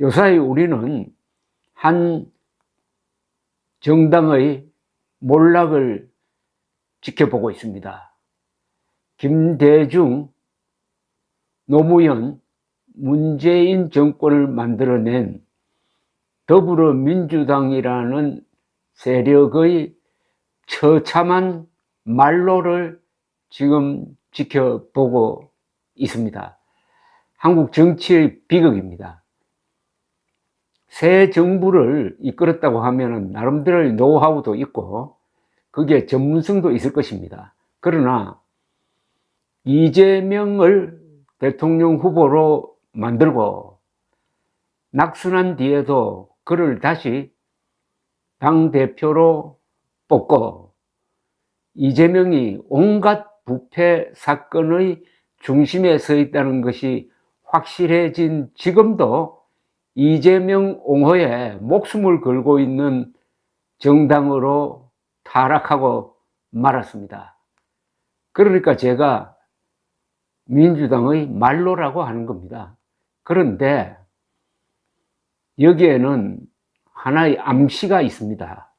요사이 우리는 한 정당의 몰락을 지켜보고 있습니다. 김대중, 노무현, 문재인 정권을 만들어낸 더불어민주당이라는 세력의 처참한 말로를 지금 지켜보고 있습니다. 한국 정치의 비극입니다. 새 정부를 이끌었다고 하면 나름대로의 노하우도 있고 그게 전문성도 있을 것입니다. 그러나 이재명을 대통령 후보로 만들고 낙선한 뒤에도 그를 다시 당대표로 뽑고 이재명이 온갖 부패 사건의 중심에 서 있다는 것이 확실해진 지금도 이재명 옹호에 목숨을 걸고 있는 정당으로 타락하고 말았습니다. 그러니까 제가 민주당의 말로라고 하는 겁니다. 그런데 여기에는 하나의 암시가 있습니다.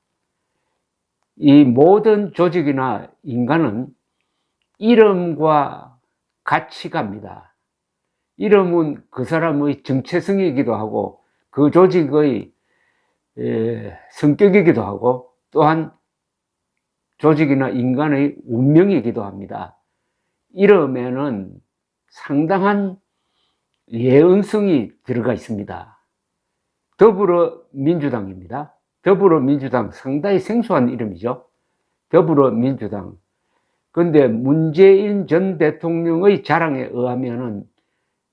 이 모든 조직이나 인간은 이름과 같이 갑니다. 이름은 그 사람의 정체성이기도 하고 그 조직의 성격이기도 하고 또한 조직이나 인간의 운명이기도 합니다. 이름에는 상당한 예언성이 들어가 있습니다. 더불어민주당입니다. 더불어민주당 상당히 생소한 이름이죠. 더불어민주당. 그런데 문재인 전 대통령의 자랑에 의하면은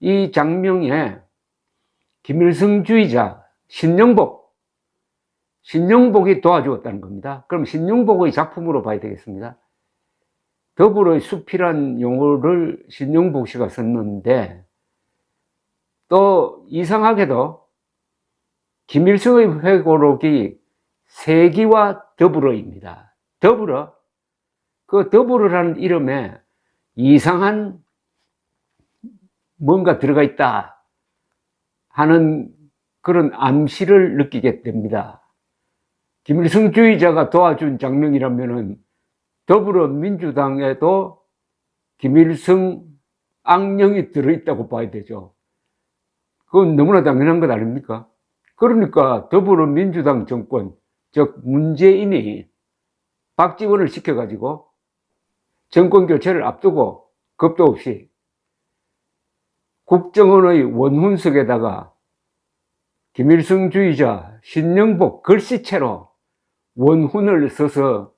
이 장명에 김일성주의자 신영복이 도와주었다는 겁니다. 그럼 신영복의 작품으로 봐야 되겠습니다. 더불어의 숲이란 용어를 신영복 씨가 썼는데 또 이상하게도 김일성의 회고록이 세기와 더불어입니다. 더불어, 그 더불어라는 이름에 이상한 뭔가 들어가 있다 하는 그런 암시를 느끼게 됩니다. 김일성주의자가 도와준 장면이라면은 더불어민주당에도 김일성 악령이 들어있다고 봐야 되죠. 그건 너무나 당연한 것 아닙니까? 그러니까 더불어민주당 정권, 즉 문재인이 박지원을 시켜가지고 정권 교체를 앞두고 겁도 없이 국정원의 원훈석에다가 김일성주의자 신영복 글씨체로 원훈을 써서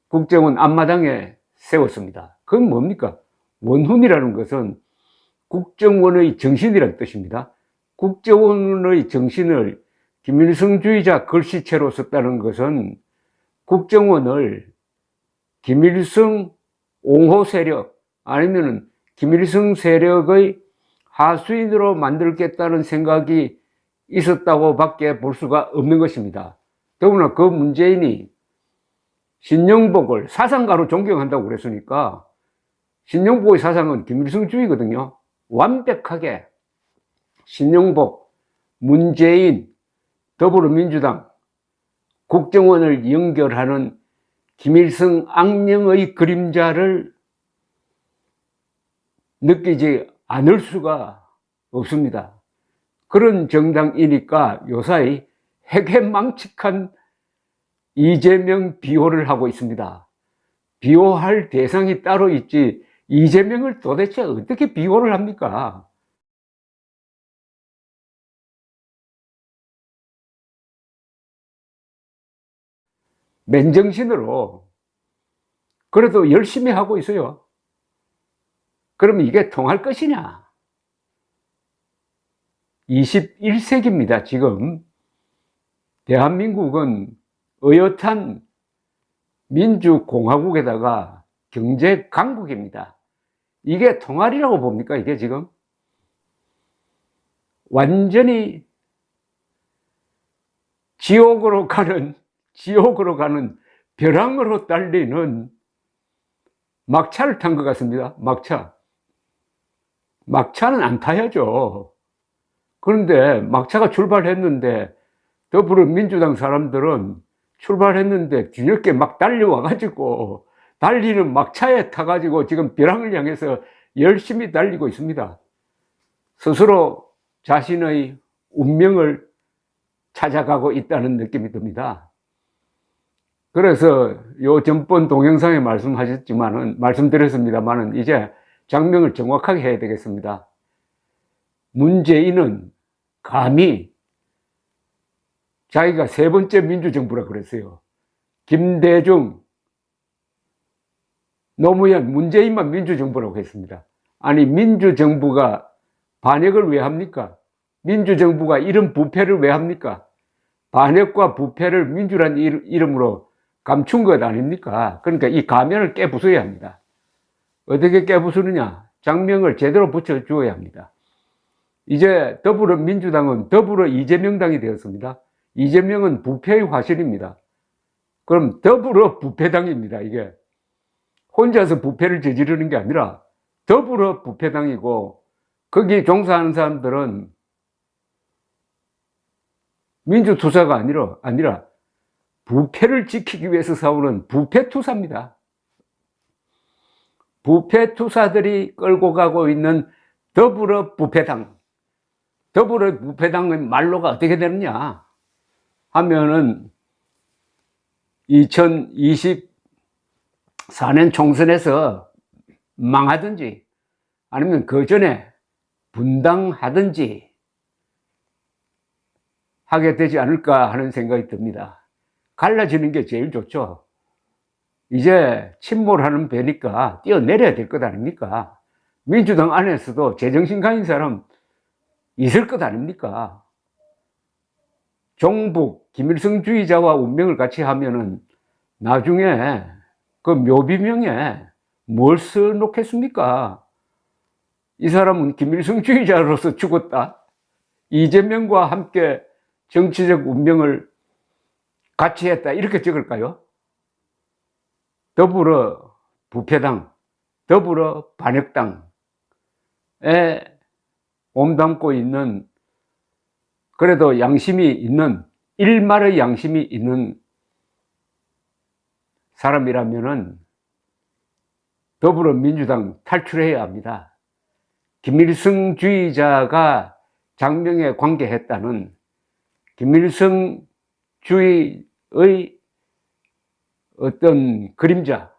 국정원 앞마당에 세웠습니다. 그건 뭡니까? 원훈이라는 것은 국정원의 정신이라는 뜻입니다. 국정원의 정신을 김일성주의자 글씨체로 썼다는 것은 국정원을 김일성 옹호 세력 아니면 김일성 세력의 하수인으로 만들겠다는 생각이 있었다고 밖에 볼 수가 없는 것입니다. 더구나 그 문재인이 신영복을 사상가로 존경한다고 그랬으니까 신영복의 사상은 김일성주의거든요. 완벽하게 신영복, 문재인, 더불어민주당, 국정원을 연결하는 김일성 악령의 그림자를 느끼지 않을 수가 없습니다. 그런 정당이니까 요사이 해괴망측한 이재명 비호를 하고 있습니다. 비호할 대상이 따로 있지 이재명을 도대체 어떻게 비호를 합니까? 맨정신으로 그래도 열심히 하고 있어요. 그러면 이게 통할 것이냐? 21세기입니다. 지금 대한민국은 어엿한 민주공화국에다가 경제강국입니다. 이게 통할이라고 봅니까? 이게 지금 완전히 지옥으로 가는 벼랑으로 달리는 막차를 탄 것 같습니다. 막차는 안 타야죠. 그런데 막차가 출발했는데 더불어민주당 사람들은 출발했는데 뒤늦게 막 달려와가지고 달리는 막차에 타가지고 지금 벼랑을 향해서 열심히 달리고 있습니다. 스스로 자신의 운명을 찾아가고 있다는 느낌이 듭니다. 그래서 요 전번 동영상에 말씀드렸습니다만은 이제 장명을 정확하게 해야 되겠습니다. 문재인은 감히 자기가 세 번째 민주정부라 그랬어요. 김대중, 노무현, 문재인만 민주정부라고 했습니다. 아니, 민주정부가 반역을 왜 합니까? 민주정부가 이런 부패를 왜 합니까? 반역과 부패를 민주란 이름으로 감춘 것 아닙니까? 그러니까 이 가면을 깨부숴야 합니다. 어떻게 깨부수느냐? 장명을 제대로 붙여주어야 합니다. 이제 더불어민주당은 더불어 이재명당이 되었습니다. 이재명은 부패의 화신입니다. 그럼 더불어 부패당입니다. 이게 혼자서 부패를 저지르는 게 아니라 더불어 부패당이고, 거기 종사하는 사람들은 민주투사가 아니라 부패를 지키기 위해서 싸우는 부패투사입니다. 부패투사들이 끌고 가고 있는 더불어 부패당. 더불어 부패당의 말로가 어떻게 되느냐 하면은 2024년 총선에서 망하든지 아니면 그 전에 분당하든지 하게 되지 않을까 하는 생각이 듭니다. 갈라지는 게 제일 좋죠. 이제 침몰하는 배니까 뛰어내려야 될 것 아닙니까? 민주당 안에서도 제정신 가진 사람 있을 것 아닙니까? 종북, 김일성주의자와 운명을 같이 하면은 나중에 그 묘비명에 뭘 써놓겠습니까? 이 사람은 김일성주의자로서 죽었다. 이재명과 함께 정치적 운명을 같이 했다. 이렇게 적을까요? 더불어 부패당, 더불어 반역당에 몸담고 있는, 그래도 양심이 있는, 일말의 양심이 있는 사람이라면은 더불어민주당 탈출해야 합니다. 김일성주의자가 장명에 관계했다는 김일성주의의 어떤 그림자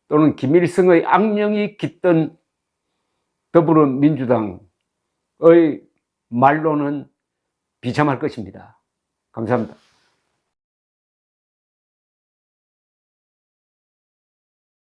또는 김일성의 악령이 깃든 더불어민주당의 말로는 비참할 것입니다. 감사합니다.